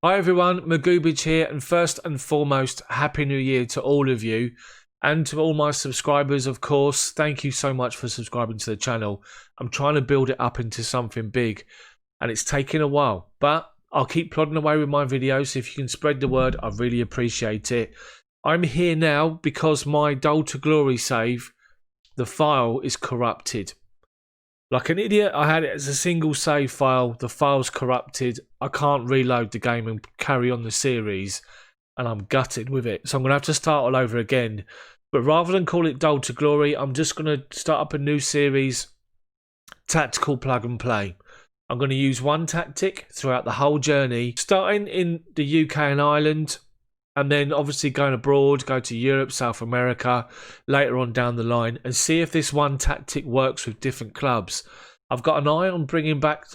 Hi everyone, McGoobage here, and first and foremost, Happy New Year to all of you and to all my subscribers, of course. Thank you so much for subscribing to the channel. I'm trying to build it up into something big and it's taking a while, but I'll keep plodding away with my videos. If you can spread the word, I really appreciate it. I'm here now because my Dull to Glory save, the file is corrupted. Like an idiot, I had it as a single save file. The file's corrupted. I can't reload the game and carry on the series. And I'm gutted with it. So I'm going to have to start all over again. But rather than call it Dull to Glory, I'm just going to start up a new series. Tactical Plug and Play. I'm going to use one tactic throughout the whole journey. Starting in the UK and Ireland. And then obviously going abroad, go to Europe, South America, later on down the line, and see if this one tactic works with different clubs. I've got an eye on bringing back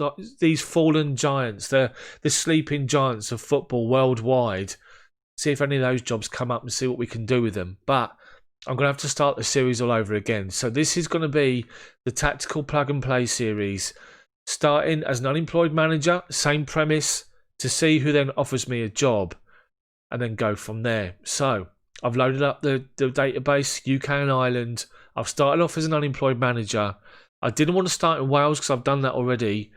these fallen giants, the sleeping giants of football worldwide. See if any of those jobs come up and see what we can do with them. But I'm going to have to start the series all over again. So this is going to be the Tactical Plug and Play series. Starting as an unemployed manager, same premise, to see who then offers me a job. And then go from there. So I've loaded up the database, UK and Ireland. I've started off as an unemployed manager. I didn't want to start in Wales because I've done that already.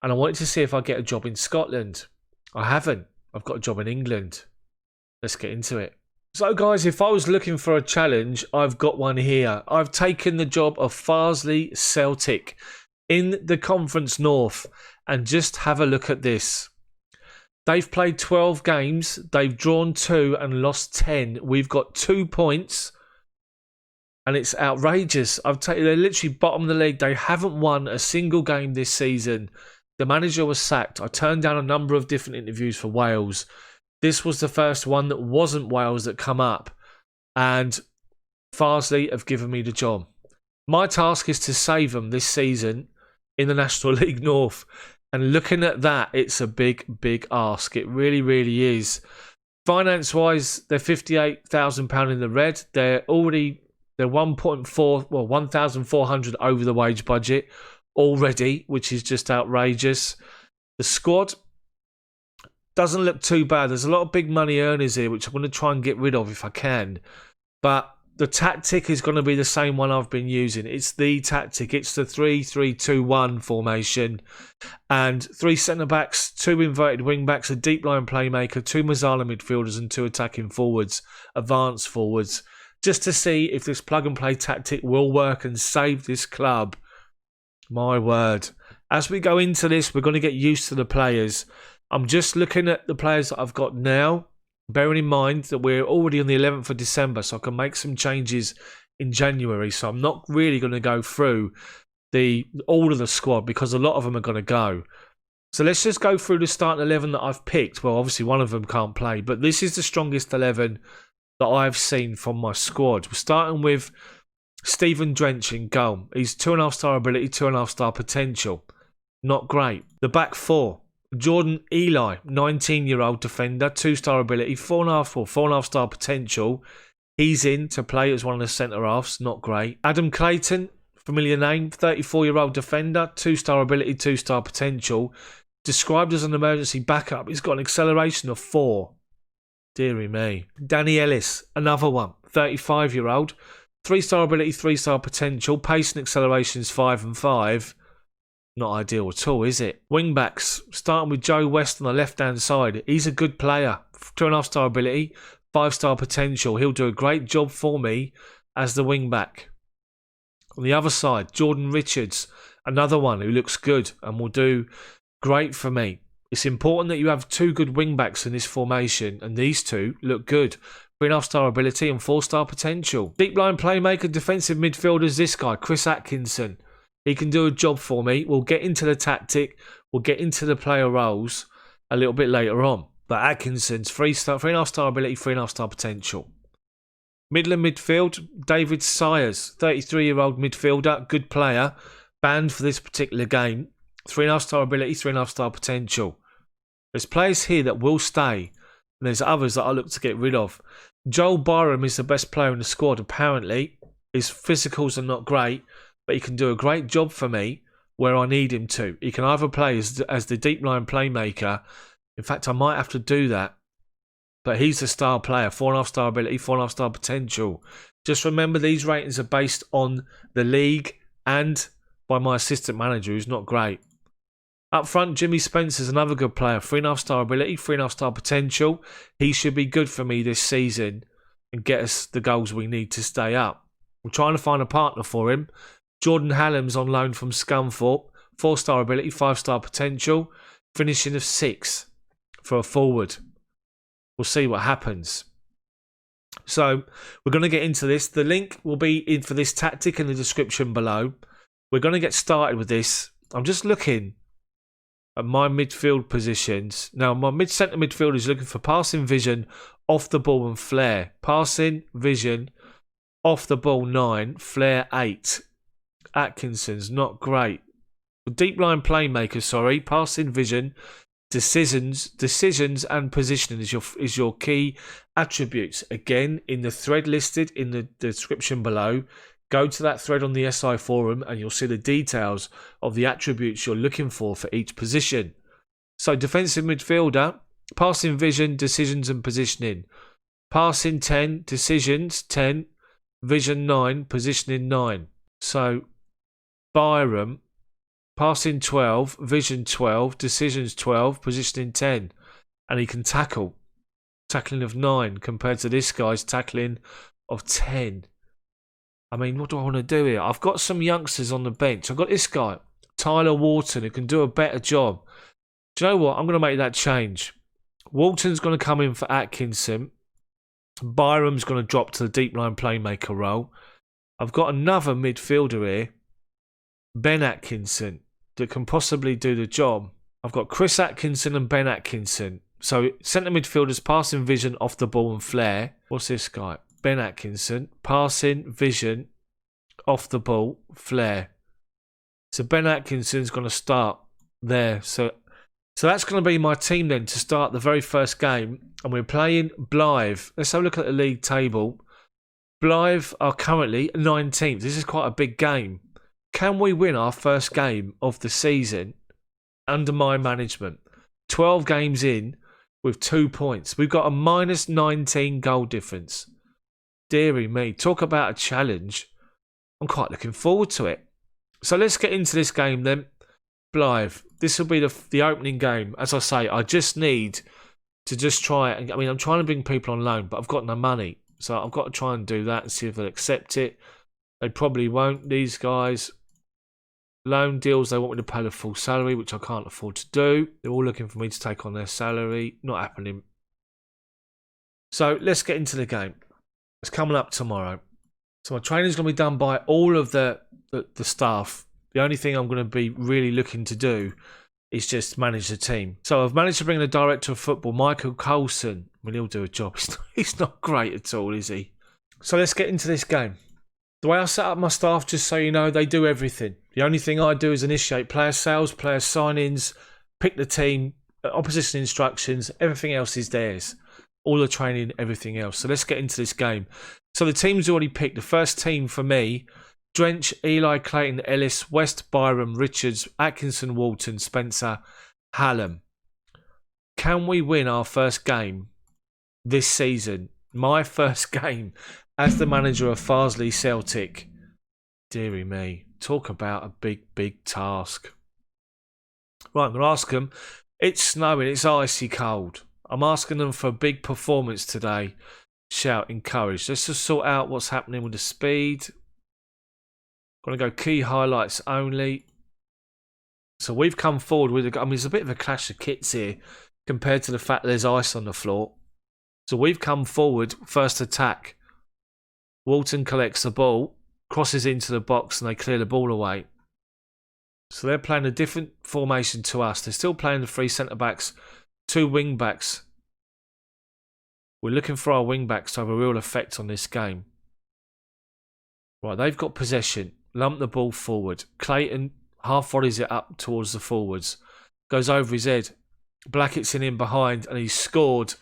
And I wanted to see if I get a job in Scotland. I haven't. I've got a job in England. Let's get into it. So guys, if I was looking for a challenge, I've got one here. I've taken the job of Farsley Celtic in the Conference North. And just have a look at this. They've played 12 games. They've drawn 2 and lost 10. We've got 2 points. And it's outrageous. They're literally bottom of the league. They haven't won a single game this season. The manager was sacked. I turned down a number of different interviews for Wales. This was the first one that wasn't Wales that come up. And Farsley have given me the job. My task is to save them this season in the National League North. And looking at that, it's a big, big ask. It really, really is. Finance-wise, they're £58,000 in the red. They're 1,400 over the wage budget already, which is just outrageous. The squad doesn't look too bad. There's a lot of big money earners here, which I'm going to try and get rid of if I can. But the tactic is going to be the same one I've been using. It's the tactic. It's the 3-3-2-1 formation. And 3 centre-backs, 2 inverted wing-backs, a deep-line playmaker, 2 Mazzala midfielders and 2 attacking forwards, advanced forwards. Just to see if this plug-and-play tactic will work and save this club. My word. As we go into this, we're going to get used to the players. I'm just looking at the players that I've got now. Bearing in mind that we're already on the 11th of December, so I can make some changes in January. So I'm not really going to go through all of the squad because a lot of them are going to go. So let's just go through the starting 11 that I've picked. Well, obviously one of them can't play, but this is the strongest 11 that I've seen from my squad. We're starting with Stephen Drench in goal. He's 2.5 star ability, 2.5 star potential. Not great. The back 4. Jordan Eli, 19-year-old defender, 2-star ability, 4.5 star potential. He's in to play as one of the centre-halves, not great. Adam Clayton, familiar name, 34-year-old defender, 2-star ability, 2-star potential. Described as an emergency backup, he's got an acceleration of 4. Deary me. Danny Ellis, another one, 35-year-old, 3-star ability, 3-star potential, pace and acceleration is 5 and 5. Not ideal at all, is it? Wing-backs, starting with Joe West on the left-hand side. He's a good player. 2.5 star ability, 5-star potential. He'll do a great job for me as the wing-back. On the other side, Jordan Richards, another one who looks good and will do great for me. It's important that you have 2 good wing-backs in this formation, and these 2 look good. 3.5 star ability and 4-star potential. Deep line playmaker, defensive midfielders, this guy, Chris Atkinson. He can do a job for me. We'll get into the tactic. We'll get into the player roles a little bit later on. But Atkinson's 3.5 star ability, 3.5 star potential. Midland midfield, David Sayers, 33-year-old midfielder, good player, banned for this particular game. 3.5 star ability, 3.5 star potential. There's players here that will stay, and there's others that I look to get rid of. Joel Byram is the best player in the squad, apparently. His physicals are not great, but he can do a great job for me where I need him to. He can either play as the deep line playmaker In fact, I might have to do that. But he's a star player, 4.5 star ability, 4.5 star potential. Just remember, these ratings are based on the league and by my assistant manager, who's not great. Up front, Jimmy Spencer's another good player, 3.5 star ability, 3.5 star potential. He should be good for me this season and get us the goals we need to stay up. We're trying to find a partner for him. Jordan Hallam's on loan from Scunthorpe, 4 star ability, 5 star potential, finishing of 6 for a forward. We'll see what happens. So we're going to get into this. The link will be in for this tactic in the description below. We're going to get started with this. I'm just looking at my midfield positions. Now, my mid-centre midfield is looking for passing vision, off the ball and flair. Passing vision, off the ball 9, flair 8. Atkinson's not great. Deep line playmaker, passing vision, decisions and positioning is your key attributes. Again, in the thread listed in the description below, go to that thread on the SI forum and you'll see the details of the attributes you're looking for each position. So defensive midfielder, passing vision, decisions and positioning. Passing 10, decisions 10, vision 9, positioning 9. So Byram, passing 12, vision 12, decisions 12, positioning 10. And he can tackle. Tackling of 9 compared to this guy's tackling of 10. I mean, what do I want to do here? I've got some youngsters on the bench. I've got this guy, Tyler Wharton, who can do a better job. Do you know what? I'm going to make that change. Wharton's going to come in for Atkinson. Byram's going to drop to the deep line playmaker role. I've got another midfielder here, Ben Atkinson, that can possibly do the job. I've got Chris Atkinson and Ben Atkinson. So centre midfielders, passing vision, off the ball and flair. What's this guy? Ben Atkinson, passing vision, off the ball, flair. So Ben Atkinson's going to start there. So that's going to be my team then to start the very first game. And we're playing Blythe. Let's have a look at the league table. Blythe are currently 19th. This is quite a big game. Can we win our first game of the season under my management? 12 games in with 2 points. We've got a minus 19 goal difference. Deary me. Talk about a challenge. I'm quite looking forward to it. So let's get into this game then. Blythe. This will be the opening game. As I say, I just need to just try it. I mean, I'm trying to bring people on loan, but I've got no money. So I've got to try and do that and see if they'll accept it. They probably won't, these guys. Loan deals, they want me to pay the full salary, which I can't afford to do. They're all looking for me to take on their salary. Not happening. So let's get into the game. It's coming up tomorrow. So my training's going to be done by all of the staff. The only thing I'm going to be really looking to do is just manage the team. So I've managed to bring the director of football, Michael Coulson. I mean, he'll do a job. He's not great at all, is he? So let's get into this game. The way I set up my staff, just so you know, they do everything. The only thing I do is initiate player sales, player sign-ins, pick the team, opposition instructions. Everything else is theirs. All the training, everything else. So let's get into this game. So the team's already picked. The first team for me, Drench, Eli, Clayton, Ellis, West, Byram, Richards, Atkinson, Walton, Spencer, Hallam. Can we win our first game this season? My first game as the manager of Farsley Celtic. Deary me. Talk about a big, big task. Right, I'm going to ask them. It's snowing. It's icy cold. I'm asking them for a big performance today. Shout, encourage. Let's just sort out what's happening with the speed. Going to go key highlights only. So we've come forward with, I mean, it's a bit of a clash of kits here compared to the fact that there's ice on the floor. So we've come forward, first attack. Walton collects the ball, crosses into the box, and they clear the ball away. So they're playing a different formation to us. They're still playing the 3 centre-backs, 2 wing-backs. We're looking for our wing-backs to have a real effect on this game. Right, they've got possession. Lump the ball forward. Clayton half volleys it up towards the forwards. Goes over his head. Blackett's in behind, and he's scored.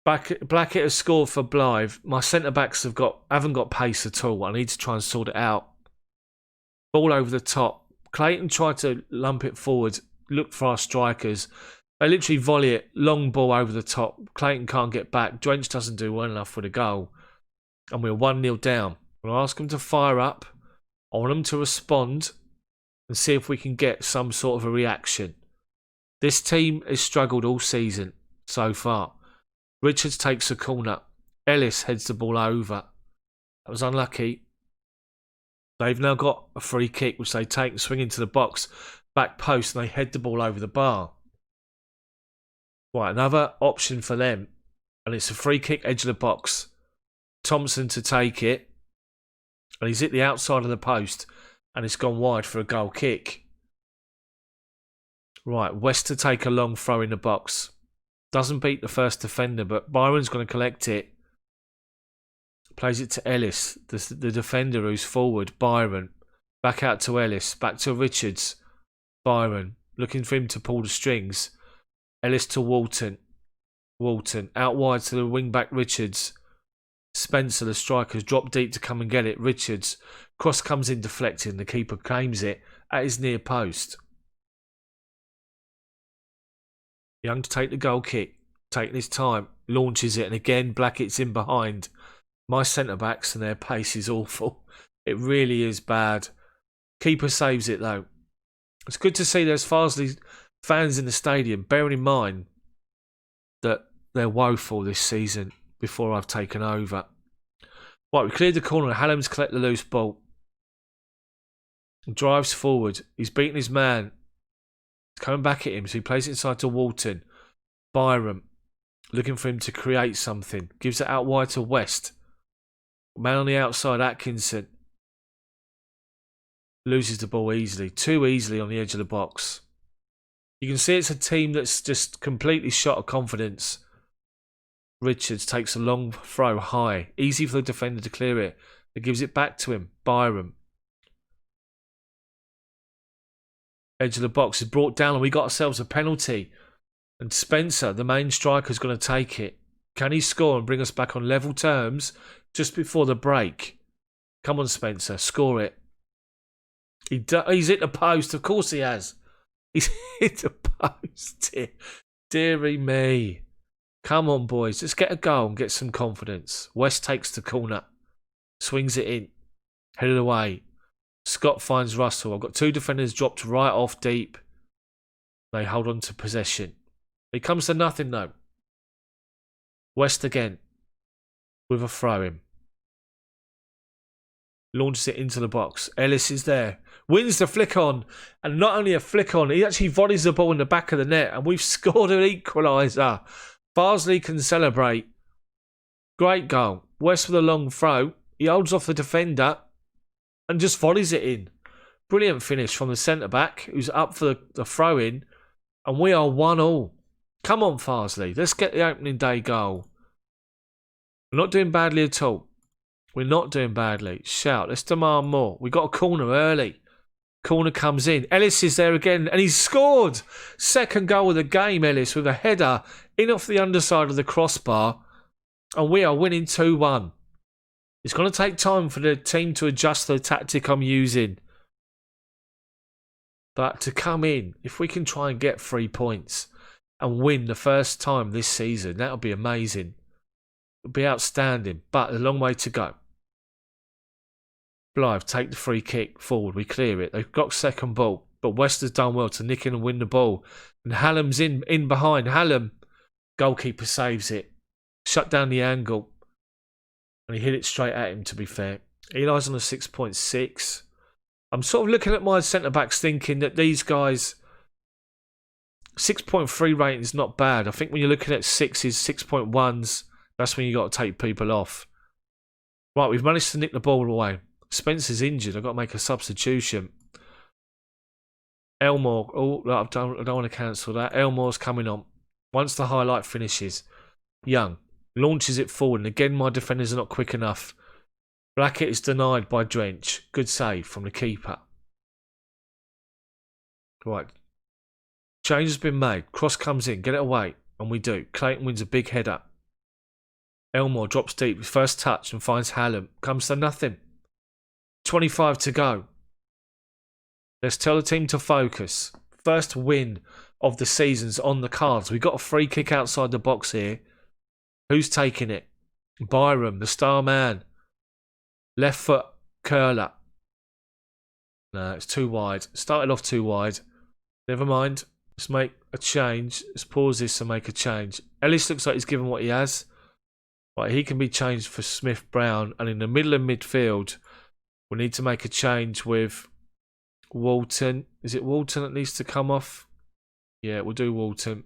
Blackett has scored for Blythe. My centre-backs haven't got pace at all. I need to try and sort it out. Ball over the top. Clayton tried to lump it forward. look for our strikers. They literally volley it, long ball over the top. Clayton can't get back. Drench doesn't do well enough with a goal. And we're 1-0 down. I'll ask them to fire up. I want them to respond and see if we can get some sort of a reaction. This team has struggled all season so far. Richards takes a corner. Ellis heads the ball over. That was unlucky. They've now got a free kick, which they take and swing into the box. Back post, and they head the ball over the bar. Right, another option for them. And it's a free kick, edge of the box. Thompson to take it. And he's hit the outside of the post. And it's gone wide for a goal kick. Right, West to take a long throw in the box. Doesn't beat the first defender, but Byron's going to collect it. Plays it to Ellis, the defender who's forward. Byron. Back out to Ellis. Back to Richards. Byron. Looking for him to pull the strings. Ellis to Walton. Walton. Out wide to the wing-back Richards. Spencer, the striker's dropped deep to come and get it. Richards. Cross comes in deflecting. The keeper claims it at his near post. Young to take the goal kick. Taking his time. Launches it. And again, Blackett's in behind. My centre-backs and their pace is awful. It really is bad. Keeper saves it though. It's good to see there's Farsley fans in the stadium, bearing in mind that they're woeful this season before I've taken over. Right, we cleared the corner. Hallam's collect the loose ball. Drives forward. He's beaten his man. He's coming back at him, so he plays it inside to Walton. Byron, looking for him to create something. Gives it out wide to West. Man on the outside, Atkinson. Loses the ball easily. Too easily on the edge of the box. You can see it's a team that's just completely shot of confidence. Richards takes a long throw high. Easy for the defender to clear it. It gives it back to him. Byron. Edge of the box is brought down and we got ourselves a penalty. And Spencer, the main striker, is going to take it. Can he score and bring us back on level terms just before the break? Come on, Spencer. Score it. He's hit the post. Of course he has. He's hit the post. Dearie me. Come on, boys. Let's get a goal and get some confidence. West takes the corner. Swings it in. Headed away. Scott finds Russell. I've got two defenders dropped right off deep. They hold on to possession. It comes to nothing, though. West again. With a throw-in. Launches it into the box. Ellis is there. Wins the flick on. And not only a flick on, he actually volleys the ball in the back of the net. And we've scored an equaliser. Farsley can celebrate. Great goal. West with a long throw. He holds off the defender. And just volleys it in. Brilliant finish from the centre-back. Who's up for the throw-in. And we are 1-1. Come on, Farsley. Let's get the opening day goal. We're not doing badly at all. We're not doing badly. Shout. Let's demand more. We got a corner early. Corner comes in. Ellis is there again. And he's scored. Second goal of the game, Ellis, with a header in off the underside of the crossbar. And we are winning 2-1. It's going to take time for the team to adjust the tactic I'm using. But to come in, if we can try and get 3 points and win the first time this season, that would be amazing. It would be outstanding, but a long way to go. Blythe take the free kick forward. We clear it. They've got second ball, but West has done well to nick in and win the ball. And Hallam's in behind. Hallam, goalkeeper saves it. Shut down the angle. And he hit it straight at him, to be fair. Eli's on a 6.6. I'm sort of looking at my centre-backs thinking that these guys... 6.3 rating is not bad. I think when you're looking at 6s, 6.1s, that's when you got to take people off. Right, we've managed to nick the ball away. Spencer's injured. I've got to make a substitution. Elmore. Oh, I don't want to cancel that. Elmore's coming on. Once the highlight finishes. Young. Launches it forward. And again, my defenders are not quick enough. Blackett is denied by Drench. Good save from the keeper. Right. Change has been made. Cross comes in. Get it away. And we do. Clayton wins a big header. Elmore drops deep. First touch and finds Hallam. Comes to nothing. 25 to go. Let's tell the team to focus. first win of the season's on the cards. We've got a free kick outside the box here. Who's taking it? Byram, the star man. Left foot curler. No, it's too wide. Started off too wide. Never mind. Let's make a change. Let's pause this and make a change. Ellis looks like he's given what he has. Right, he can be changed for Smith-Brown. And in the middle of midfield, we need to make a change with Walton. Is it Walton that needs to come off? Yeah, we'll do Walton.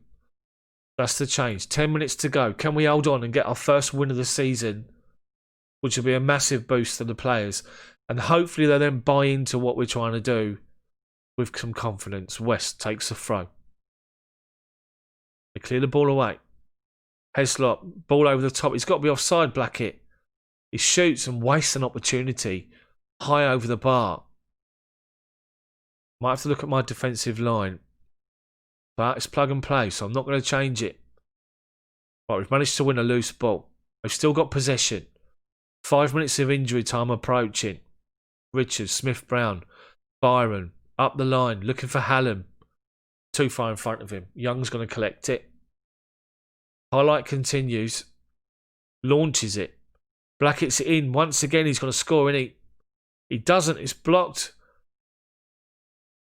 That's the change. 10 minutes to go. Can we hold on and get our first win of the season? Which will be a massive boost to the players. And hopefully they'll then buy into what we're trying to do with some confidence. West takes a throw. They clear the ball away. Heslop, ball over the top. He's got to be offside, Blackett. He shoots and wastes an opportunity. High over the bar. Might have to look at my defensive line. But it's plug and play, so I'm not going to change it. Right, we've managed to win a loose ball. We've still got possession. 5 minutes of injury time approaching. Richards, Smith-Brown, Byron, up the line, looking for Hallam. Too far in front of him. Young's going to collect it. Highlight continues. Launches it. Blackett's it in. Once again, he's going to score, isn't he? He doesn't. It's blocked.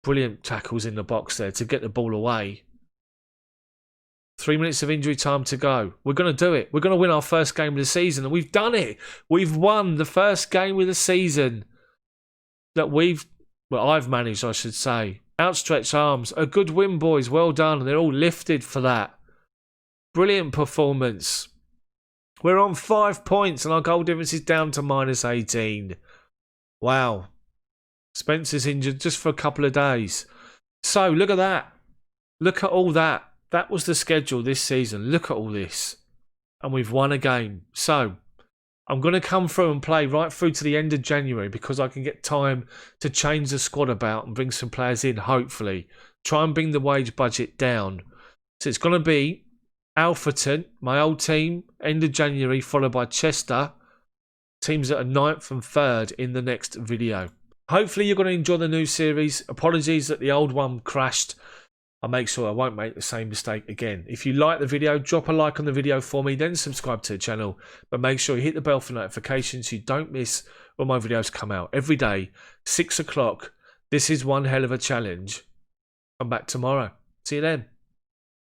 Brilliant tackles in the box there to get the ball away. 3 minutes of injury time to go. We're going to do it. We're going to win our first game of the season. And we've done it. We've won the first game of the season that I've managed, I should say. Outstretched arms. A good win, boys. Well done. They're all lifted for that. Brilliant performance. We're on 5 points and our goal difference is down to -18. Wow. Spencer's injured just for a couple of days. So, look at that. Look at all that. That was the schedule this season. Look at all this. And we've won a game. So, I'm going to come through and play right through to the end of January because I can get time to change the squad about and bring some players in, hopefully. Try and bring the wage budget down. So, it's going to be Alfreton, my old team, end of January, followed by Chester. Teams that are 9th and 3rd in the next video. Hopefully you're going to enjoy the new series. Apologies that the old one crashed. I'll make sure I won't make the same mistake again. If you like the video, drop a like on the video for me, then subscribe to the channel. But make sure you hit the bell for notifications so you don't miss when my videos come out. Every day, 6 o'clock. This is one hell of a challenge. Come back tomorrow. See you then.